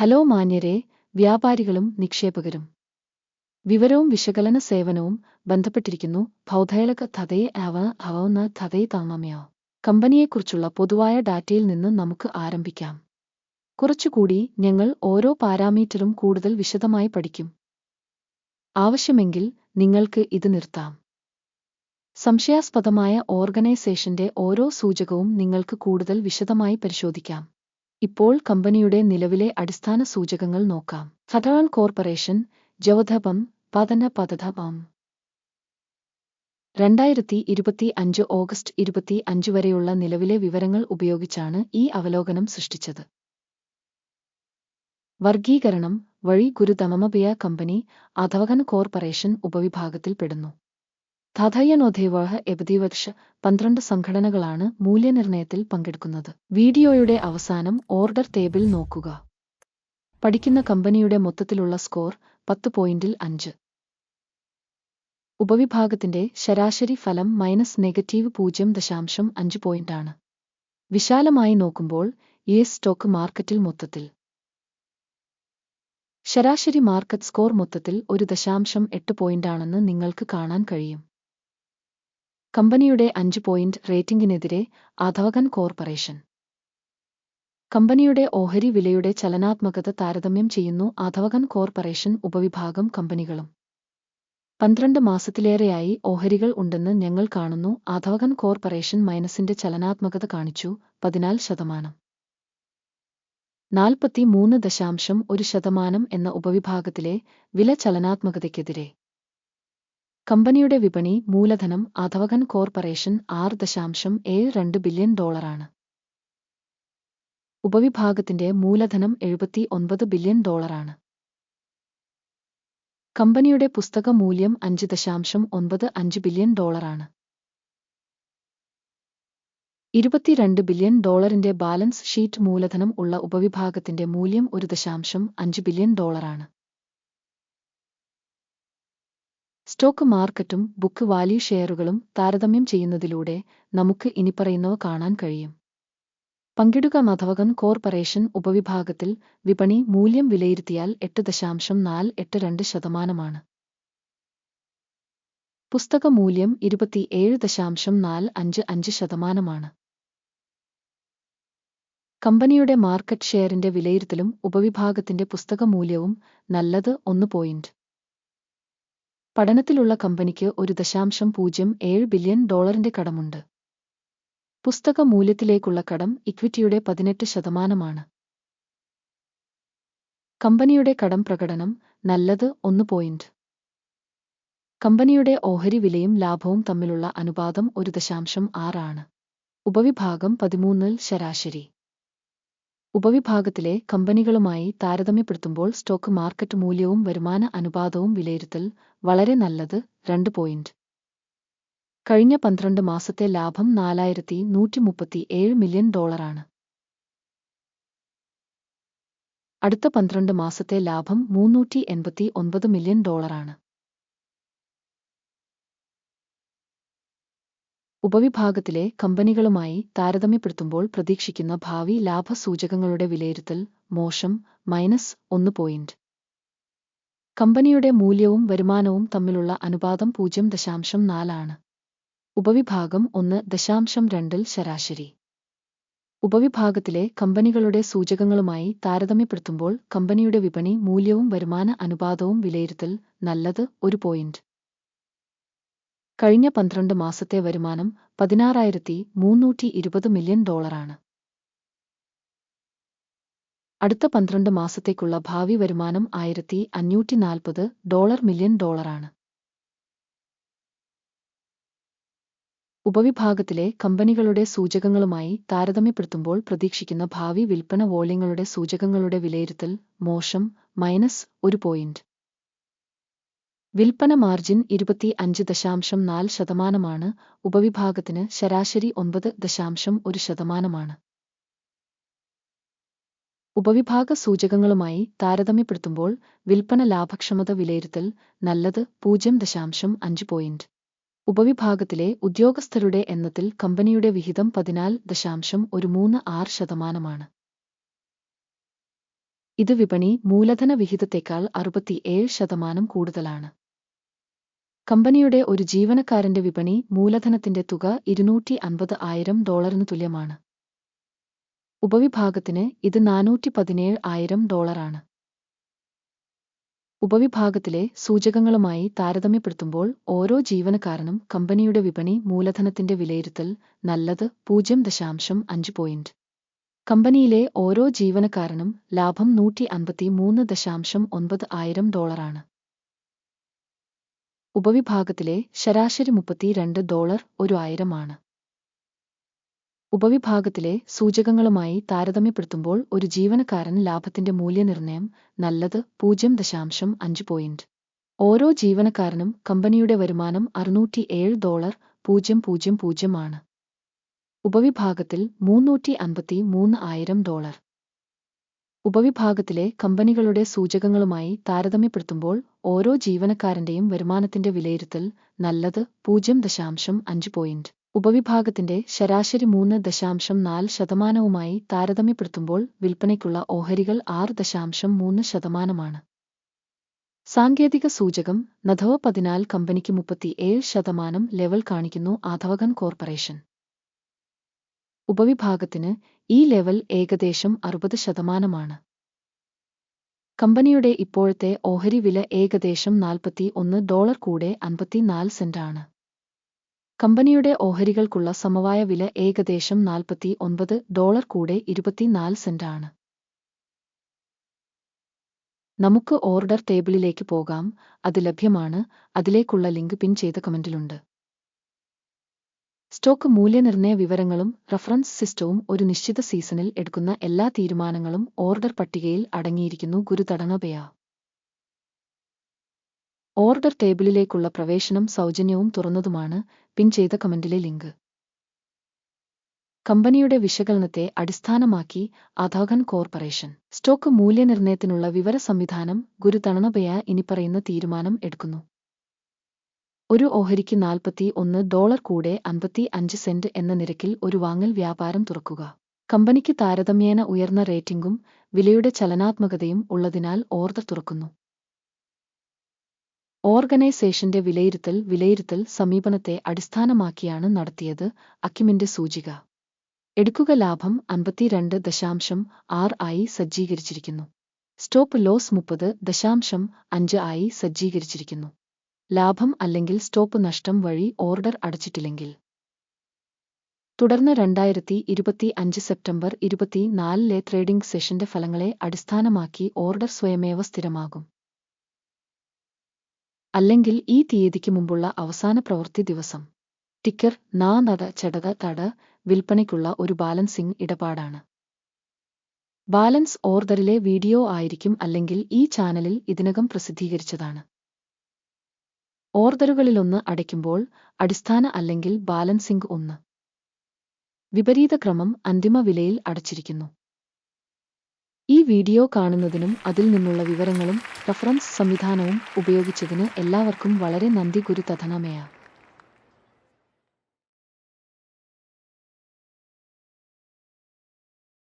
Hello മാന്യരെ, വ്യാപാരികളും നിക്ഷേപകരും. വിവരവും വിശകലന സേവനവും ബന്ധപ്പെട്ടിരിക്കുന്നു. ഭൗതേളക ധതയെ അവന്ന ധതയെ താമമയോ കമ്പനിയെക്കുറിച്ചുള്ള പൊതുവായ ഡാറ്റയിൽ നിന്ന് നമുക്ക് ആരംഭിക്കാം. കുറച്ചുകൂടി ഞങ്ങൾ ഓരോ പാരാമീറ്ററും കൂടുതൽ വിശദമായി പഠിക്കും. ആവശ്യമെങ്കിൽ നിങ്ങൾക്ക് ഇത് നിർത്താം. സംശയാസ്പദമായ ഓർഗനൈസേഷന്റെ ഓരോ സൂചകവും നിങ്ങൾക്ക് കൂടുതൽ വിശദമായി പരിശോധിക്കാം. ഇപ്പോൾ കമ്പനിയുടെ നിലവിലെ അടിസ്ഥാന സൂചകങ്ങൾ നോക്കാം. ഫെഡറൽ കോർപ്പറേഷൻ ജവധപം പതനം 2025 ഓഗസ്റ്റ് 25 വരെയുള്ള നിലവിലെ വിവരങ്ങൾ ഉപയോഗിച്ചാണ് ഈ അവലോകനം സൃഷ്ടിച്ചത്. വർഗീകരണം വഴി ഗുരുതമമബിയ കമ്പനി അധവകൻ കോർപ്പറേഷൻ ഉപവിഭാഗത്തിൽപ്പെടുന്നു. ധാതയ്യനോധേവഹ എബദിവർഷ 12 സംഘടനകളാണ് മൂല്യനിർണയത്തിൽ പങ്കെടുക്കുന്നത്. വീഡിയോയുടെ അവസാനം ഓർഡർ ടേബിൾ നോക്കുക. പഠിക്കുന്ന കമ്പനിയുടെ മൊത്തത്തിലുള്ള സ്കോർ 10.5. ഉപവിഭാഗത്തിന്റെ ശരാശരി ഫലം -0.5 പോയിന്റാണ്. വിശാലമായി നോക്കുമ്പോൾ യുഎസ് സ്റ്റോക്ക് മാർക്കറ്റിൽ മൊത്തത്തിൽ ശരാശരി മാർക്കറ്റ് സ്കോർ മൊത്തത്തിൽ 1.8 പോയിന്റാണെന്ന് നിങ്ങൾക്ക് കാണാൻ കഴിയും. കമ്പനിയുടെ 5 പോയിന്റ് റേറ്റിംഗിനെതിരെ അധവകൻ കോർപ്പറേഷൻ. കമ്പനിയുടെ ഓഹരി വിലയുടെ ചലനാത്മകത താരതമ്യം ചെയ്യുന്നു. അധവകൻ കോർപ്പറേഷൻ ഉപവിഭാഗം കമ്പനികളും 12 മാസത്തിലേറെയായി ഓഹരികൾ ഉണ്ടെന്ന് ഞങ്ങൾ കാണുന്നു. അധവകൻ കോർപ്പറേഷൻ മൈനസിന്റെ ചലനാത്മകത കാണിച്ചു 14%. 43.1% എന്ന ഉപവിഭാഗത്തിലെ വില ചലനാത്മകതയ്ക്കെതിരെ. കമ്പനിയുടെ വിപണി മൂലധനം അധവകൻ കോർപ്പറേഷൻ $6.72 ബില്യൺ. ഉപവിഭാഗത്തിന്റെ മൂലധനം $79 ബില്യൺ. കമ്പനിയുടെ പുസ്തക മൂല്യം $5.95 ബില്യൺ. $22 ബില്യൺ ബാലൻസ് ഷീറ്റ് മൂലധനം ഉള്ള ഉപവിഭാഗത്തിന്റെ മൂല്യം $1.5 ബില്യൺ. സ്റ്റോക്ക് മാർക്കറ്റും ബുക്ക് വാല്യൂ ഷെയറുകളും താരതമ്യം ചെയ്യുന്നതിലൂടെ നമുക്ക് ഇനിപ്പറയുന്നവ കാണാൻ കഴിയും. പങ്കിടുക അധവകൻ കോർപ്പറേഷൻ ഉപവിഭാഗത്തിൽ വിപണി മൂല്യം വിലയിരുത്തിയാൽ 8.482%. പുസ്തക മൂല്യം 27.455%. കമ്പനിയുടെ മാർക്കറ്റ് ഷെയറിന്റെ വിലയിരുത്തലും ഉപവിഭാഗത്തിന്റെ പുസ്തക മൂല്യവും നല്ലത് 1 പോയിന്റ്. പഠനത്തിലുള്ള കമ്പനിക്ക് $1.07 ബില്യൺ കടമുണ്ട്. പുസ്തക മൂല്യത്തിലേക്കുള്ള കടം ഇക്വിറ്റിയുടെ 18%. കമ്പനിയുടെ കടം പ്രകടനം നല്ലത് 1 പോയിന്റ്. കമ്പനിയുടെ ഓഹരി വിലയും ലാഭവും തമ്മിലുള്ള അനുപാതം 1.6 ആണ്. ഉപവിഭാഗം 13 ശരാശരി. ഉപവിഭാഗത്തിലെ കമ്പനികളുമായി താരതമ്യപ്പെടുത്തുമ്പോൾ സ്റ്റോക്ക് മാർക്കറ്റ് മൂല്യവും വരുമാന അനുപാതവും വിലയിരുത്തൽ വളരെ നല്ലത് 2 പോയിന്റ്. കഴിഞ്ഞ 12 മാസത്തെ ലാഭം $4,137 മില്യൺ. അടുത്ത 12 മാസത്തെ ലാഭം $389 മില്യൺ. ഉപവിഭാഗത്തിലെ കമ്പനികളുമായി താരതമ്യപ്പെടുത്തുമ്പോൾ പ്രതീക്ഷിക്കുന്ന ഭാവി ലാഭ സൂചകങ്ങളുടെ വിലയിരുത്തൽ മോശം -1 പോയിന്റ്. കമ്പനിയുടെ മൂല്യവും വരുമാനവും തമ്മിലുള്ള അനുപാതം 0.4 ആണ്. ഉപവിഭാഗം 1.2 ശരാശരി. ഉപവിഭാഗത്തിലെ കമ്പനികളുടെ സൂചകങ്ങളുമായി താരതമ്യപ്പെടുത്തുമ്പോൾ കമ്പനിയുടെ വിപണി മൂല്യവും വരുമാന അനുപാതവും വിലയിരുത്തൽ നല്ലത് 1 പോയിന്റ്. കഴിഞ്ഞ 12 മാസത്തെ വരുമാനം $16,320 മില്യൺ. അടുത്ത 12 മാസത്തേക്കുള്ള ഭാവി വരുമാനം $1,540 മില്യൺ. ഉപവിഭാഗത്തിലെ കമ്പനികളുടെ സൂചകങ്ങളുമായി താരതമ്യപ്പെടുത്തുമ്പോൾ പ്രതീക്ഷിക്കുന്ന ഭാവി വിൽപ്പന വോള്യങ്ങളുടെ സൂചകങ്ങളുടെ വിലയിരുത്തൽ മോശം -1 പോയിന്റ്. വിൽപ്പന മാർജിൻ 25.4%. ഉപവിഭാഗത്തിന് ശരാശരി 9.1%. ഉപവിഭാഗ സൂചകങ്ങളുമായി താരതമ്യപ്പെടുത്തുമ്പോൾ വിൽപ്പന ലാഭക്ഷമത വിലയിരുത്തൽ നല്ലത് 0.5 പോയിന്റ്. ഉപവിഭാഗത്തിലെ ഉദ്യോഗസ്ഥരുടെ എണ്ണത്തിൽ കമ്പനിയുടെ വിഹിതം 14.136%. ഇത് വിപണി മൂലധന വിഹിതത്തേക്കാൾ 67% കൂടുതലാണ്. കമ്പനിയുടെ ഒരു ജീവനക്കാരന്റെ വിപണി മൂലധനത്തിന്റെ തുക $250,000 തുല്യമാണ്. ഉപവിഭാഗത്തിന് ഇത് $417,000. ഉപവിഭാഗത്തിലെ സൂചകങ്ങളുമായി താരതമ്യപ്പെടുത്തുമ്പോൾ ഓരോ ജീവനക്കാരനും കമ്പനിയുടെ വിപണി മൂലധനത്തിന്റെ വിലയിരുത്തൽ നല്ലത് 0.5 പോയിന്റ്. കമ്പനിയിലെ ഓരോ ജീവനക്കാരനും ലാഭം $153,900 ഉപവിഭാഗത്തിലെ ശരാശരി $32 ഒരു 1000 ആണ്. ഉപവിഭാഗത്തിലെ സൂചകങ്ങളുമായി താരതമ്യപ്പെടുത്തുമ്പോൾ ഒരു ജീവനക്കാരൻ ലാഭത്തിന്റെ മൂല്യനിർണ്ണയം നല്ലത് 0.5 പോയിന്റ്. ഓരോ ജീവനക്കാരനും കമ്പനിയുടെ വരുമാനം $607,000 ആണ്. ഉപവിഭാഗത്തിൽ $353,000. ഉപവിഭാഗത്തിലെ കമ്പനികളുടെ സൂചകങ്ങളുമായി താരതമ്യപ്പെടുത്തുമ്പോൾ ഓരോ ജീവനക്കാരന്റെയും വരുമാനത്തിന്റെ വിലയിരുത്തൽ നല്ലത് 0.5 പോയിന്റ്. ഉപവിഭാഗത്തിന്റെ ശരാശരി 3.4%വുമായി താരതമ്യപ്പെടുത്തുമ്പോൾ വിൽപ്പനയ്ക്കുള്ള ഓഹരികൾ 6.3%. സാങ്കേതിക സൂചകം നധവ 14 കമ്പനിക്ക് 37% ലെവൽ കാണിക്കുന്നു. ആധവകൻ കോർപ്പറേഷൻ ഉപവിഭാഗത്തിന് ഈ ലെവൽ ഏകദേശം 60%. കമ്പനിയുടെ ഇപ്പോഴത്തെ ഓഹരി വില ഏകദേശം $41 കൂടെ 54 സെന്റ് ആണ്. കമ്പനിയുടെ ഓഹരികൾക്കുള്ള സമവായ വില ഏകദേശം $49 കൂടെ 24 സെന്റ് ആണ്. നമുക്ക് ഓർഡർ ടേബിളിലേക്ക് പോകാം. അത് ലഭ്യമാണ്. അതിലേക്കുള്ള ലിങ്ക് പിൻ ചെയ്ത കമന്റിലുണ്ട്. സ്റ്റോക്ക് മൂല്യനിർണ്ണയ വിവരങ്ങളും റഫറൻസ് സിസ്റ്റവും ഒരു നിശ്ചിത സീസണിൽ എടുക്കുന്ന എല്ലാ തീരുമാനങ്ങളും ഓർഡർ പട്ടികയിൽ അടങ്ങിയിരിക്കുന്നു. ഗുരുതടണപയ ഓർഡർ ടേബിളിലേക്കുള്ള പ്രവേശനം സൗജന്യവും തുറന്നതുമാണ്. പിൻ ചെയ്ത കമന്റിലെ ലിങ്ക്. കമ്പനിയുടെ വിശകലനത്തെ അടിസ്ഥാനമാക്കി ആധവകൻ കോർപ്പറേഷൻ സ്റ്റോക്ക് മൂല്യനിർണ്ണയത്തിനുള്ള വിവര സംവിധാനം ഗുരുതണപയ ഇനിപ്പറയുന്ന തീരുമാനം എടുക്കുന്നു. ഒരു ഓഹരിക്ക് $41 കൂടെ 55 സെന്റ് എന്ന നിരക്കിൽ ഒരു വാങ്ങൽ വ്യാപാരം തുറക്കുക. കമ്പനിക്ക് താരതമ്യേന ഉയർന്ന റേറ്റിംഗും വിലയുടെ ചലനാത്മകതയും ഉള്ളതിനാൽ ഓർഡർ തുറക്കുന്നു. ഓർഗനൈസേഷന്റെ വിലയിരുത്തൽ സമീപനത്തെ അടിസ്ഥാനമാക്കിയാണ് നടത്തിയത്. അക്കിമിന്റെ സൂചിക എടുക്കുക ലാഭം 52.6 ആയി സജ്ജീകരിച്ചിരിക്കുന്നു. സ്റ്റോപ്പ് ലോസ് 30.5 ആയി സജ്ജീകരിച്ചിരിക്കുന്നു. ലാഭം അല്ലെങ്കിൽ സ്റ്റോപ്പ് നഷ്ടം വഴി ഓർഡർ അടച്ചിട്ടില്ലെങ്കിൽ. തുടർന്ന് 2025 സെപ്റ്റംബർ 24 ട്രേഡിംഗ് സെഷന്റെ ഫലങ്ങളെ അടിസ്ഥാനമാക്കി ഓർഡർ സ്വയമേവ സ്ഥിരമാകും. അല്ലെങ്കിൽ ഈ തീയതിക്ക് മുമ്പുള്ള അവസാന പ്രവൃത്തി ദിവസം. ടിക്കർ തട വിൽപ്പനയ്ക്കുള്ള ഒരു ബാലൻസിംഗ് ഇടപാടാണ്. ബാലൻസ് ഓർഡറിലെ വീഡിയോ ആയിരിക്കും അല്ലെങ്കിൽ ഈ ചാനലിൽ ഇതിനകം പ്രസിദ്ധീകരിച്ചതാണ്. ഓർഡറുകളിലൊന്ന് അടയ്ക്കുമ്പോൾ അടിസ്ഥാന അല്ലെങ്കിൽ ബാലൻസിംഗ് 1. വിപരീത ക്രമം അന്തിമ വിലയിൽ അടച്ചിരിക്കുന്നു. ഈ വീഡിയോ കാണുന്നതിനും അതിൽ നിന്നുള്ള വിവരങ്ങളും റഫറൻസ് സംവിധാനവും ഉപയോഗിച്ചതിന് എല്ലാവർക്കും വളരെ നന്ദി. ഗുരുതധനമേയ